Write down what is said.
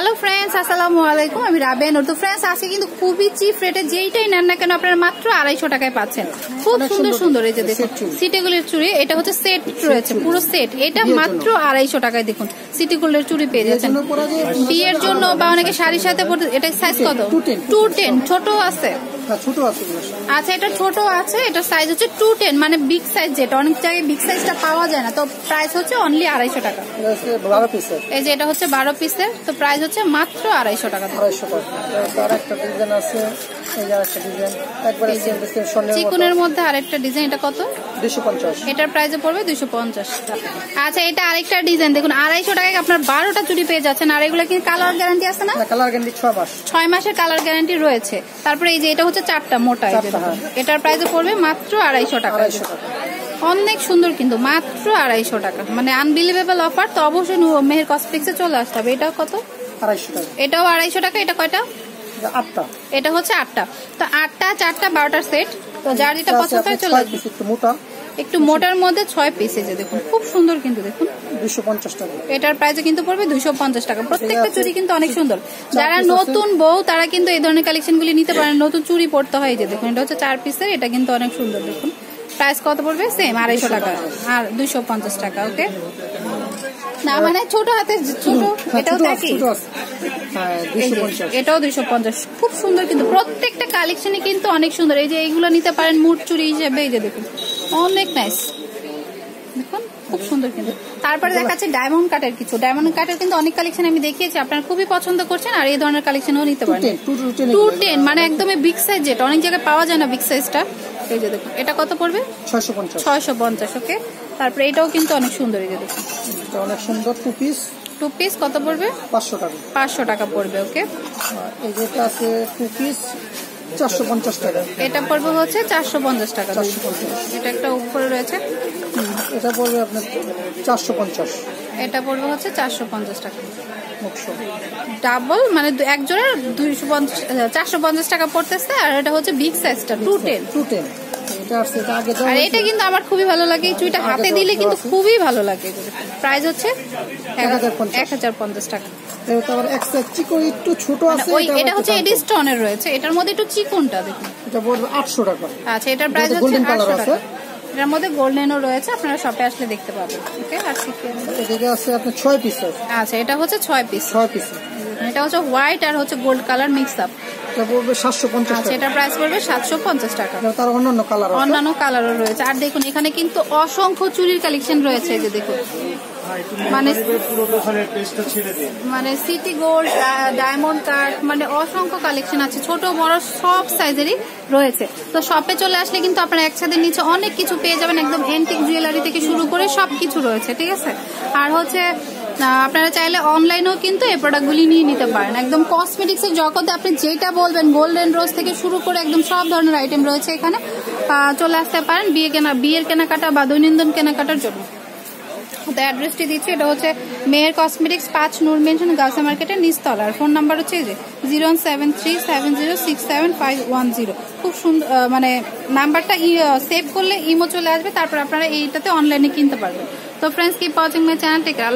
Hello friends, আসসালামু আলাইকুম। আমি রাবেয়া নূর। তো ফ্রেন্ডস, আজকে কিন্তু খুবই চিপ রেটে যেইটাই নেন না কেন আপনারা মাত্র 250 টাকায় পাচ্ছেন। খুব সুন্দর সুন্দর এই যে দেখুন সিটি গোল্ডের চুড়ি, এটা হচ্ছে সেট রয়েছে, পুরো সেট। এটা মাত্র 250 টাকায় দেখুন সিটি গোল্ডের চুড়ি পেয়ে যাচ্ছেন বিয়ের জন্য বা অনেকে শাড়ির সাথে পড়তে। এটা সাইজ কত? 210। ছোট আছে? আচ্ছা, এটা ছোট আছে, এটা সাইজ হচ্ছে 210, মানে বিগ সাইজ, যেটা অনেক জায়গায় বিগ সাইজটা পাওয়া যায় না। তো প্রাইস হচ্ছে অনলি 250 টাকা। এই যে এটা হচ্ছে 12 পিসের, তো প্রাইস হচ্ছে মাত্র 250 টাকা। চিকনের মধ্যে আরেকটা ডিজাইন, এটা কত? 250। এটার প্রাইস পড়বে 250 টাকা। আচ্ছা, এটা আরেকটা ডিজাইন দেখুন, 250 টাকায় আপনার 12টা চুড়ি পেয়ে যাচ্ছেন। আর এগুলো কি কালার গ্যারান্টি আছে না? কালার গ্যারান্টি 6 মাসের কালার গ্যারান্টি রয়েছে। তারপরে এই যে এটা হচ্ছে 4টা মোটা, এটার প্রাইস পড়বে মাত্র 250 টাকা। অনেক সুন্দর কিন্তু মাত্র 250 টাকা, মানে আনবিলিভেবল অফার। তো অবশ্যই মেহের কসমেটিক্সে চলে আসতে হবে। এটাও কত? 250 টাকা। এটাও 250 টাকা। এটা কয়টা? 8টা। এটা হচ্ছে 8টা। তো 8টা 4টা 12টার সেট। তো যার যেটা পছন্দ হয় চলে আসবে। একটু মোটার মধ্যে 6 পিস, এই যে দেখুন খুব সুন্দর কিন্তু দেখুন 250 টাকা। এটার প্রাইস কিন্তু পড়বে 250 টাকা। প্রত্যেকটা চুড়ি কিন্তু অনেক সুন্দর। যারা নতুন বউ তারা কিন্তু এই ধরনের কালেকশনগুলি নিতে পারেন। নতুন চুড়ি পড়তে হয়, এই যে দেখুন এটা হচ্ছে 4 পিসের, এটা কিন্তু অনেক সুন্দর দেখুন। প্রাইস কত পড়বে? সেম 250 টাকা আর 250 টাকা। ওকে, না মানে ছোট হাতে ছোট, এটাও দেখি, এটাও 250। খুব সুন্দর কিন্তু প্রত্যেকটা কালেকশনে কিন্তু অনেক সুন্দর। এই যে এইগুলো নিতে পারেন মুঠ চুড়ি হিসেবে, এই যে দেখুন অনেক নাইস দেখুন, খুব সুন্দর কিন্তু। তারপরে দেখাচ্ছে ডায়মন্ড কাটের কিছু। ডায়মন্ড কাটের কিন্তু অনেক কালেকশন আমি দেখিয়েছি, আপনারা খুবই পছন্দ করছেন। আর এই ধরনের কালেকশনও নিতে পারেন। 210 মানে একদমই বিগ সাইজ, যেটা অনেক জায়গায় পাওয়া যায় না বিগ সাইজটা। এই যে দেখুন এটা কত পড়বে? 650। ওকে, তারপরে এটাও কিন্তু অনেক সুন্দর, এই যে দেখুন অনেক সুন্দর। 2 পিস কত পড়বে? 500 টাকা। 500 টাকা পড়বে। ওকে, এই যেটা আছে 2 পিস 450 টাকা। এটা পড়বে হচ্ছে 450 টাকা। এটা একটা উপরে রয়েছে, এটা পড়বে আপনার 450। এটা পড়বে হচ্ছে 450 টাকা। ডাবল মানে এক জোড়া 450 টাকা পড়তেছে। আর এটা হচ্ছে বিগ সাইজটা 210। আর এটা কিন্তু আমার খুবই ভালো লাগে, এই চুড়িটা হাতে দিলে কিন্তু খুবই ভালো লাগে। প্রাইস হচ্ছে 1050 টাকা। একটু ছোট আছে, এটা হচ্ছে এডি স্টোনের রয়েছে, এটার মধ্যে একটু চিকনটা দেখুন, এটা পড়বে 800 টাকা। আচ্ছা, এটার প্রাইস হচ্ছে 800 টাকা। এটার মধ্যে গোল্ডেনও রয়েছে, আপনারা শপে আসলে দেখতে পাবেন। ওকে, আর এদিকে আছে আপনার 6 পিস। আচ্ছা, এটা হচ্ছে 6 পিস। এটা হচ্ছে হোয়াইট আর হচ্ছে গোল্ড কালার মিক্স আপ। এটা পড়বে 750 টাকা। আচ্ছা, এটার প্রাইস পড়বে 750 টাকা। তার অন্যান্য কালারও রয়েছে। আর দেখুন এখানে কিন্তু অসংখ্য চুড়ির কালেকশন রয়েছে, যে দেখুন মানে সিটি গোল্ড, ডায়মন্ড কাট, মানে অসংখ্য কালেকশন আছে, ছোট বড় সব সাইজেরই রয়েছে। তো শপে চলে আসলে কিন্তু আপনারা একসাথে নিচে অনেক কিছু পেয়ে যাবেন, একদম এন্টিক জুয়েলারি থেকে শুরু করে সবকিছু রয়েছে, ঠিক আছে। আর হচ্ছে আপনারা চাইলে অনলাইনেও কিন্তু এই প্রোডাক্টগুলি নিয়ে নিতে পারেন। একদম কসমেটিক্সের জগতে আপনি যেটা বলবেন, গোল্ডেন রোজ থেকে শুরু করে একদম সব ধরনের আইটেম রয়েছে এখানে। চলে আসতে পারেন বিয়ের কেনাকাটা বা দৈনন্দিন কেনাকাটার জন্য। তো অ্যাড্রেসটি দিচ্ছি, এটা হচ্ছে মেহের কসমেটিক্স, 5 নূর মেনশন, গার্লস মার্কেটের নিচতলা। আর ফোন নাম্বার হচ্ছে 01737067510। খুব সুন্দর, মানে নাম্বারটা সেভ করলে ইমো চলে আসবে, তারপর আপনারা এইটাতে অনলাইনে কিনতে পারবেন। তো friends, keep watching my channel. Take care.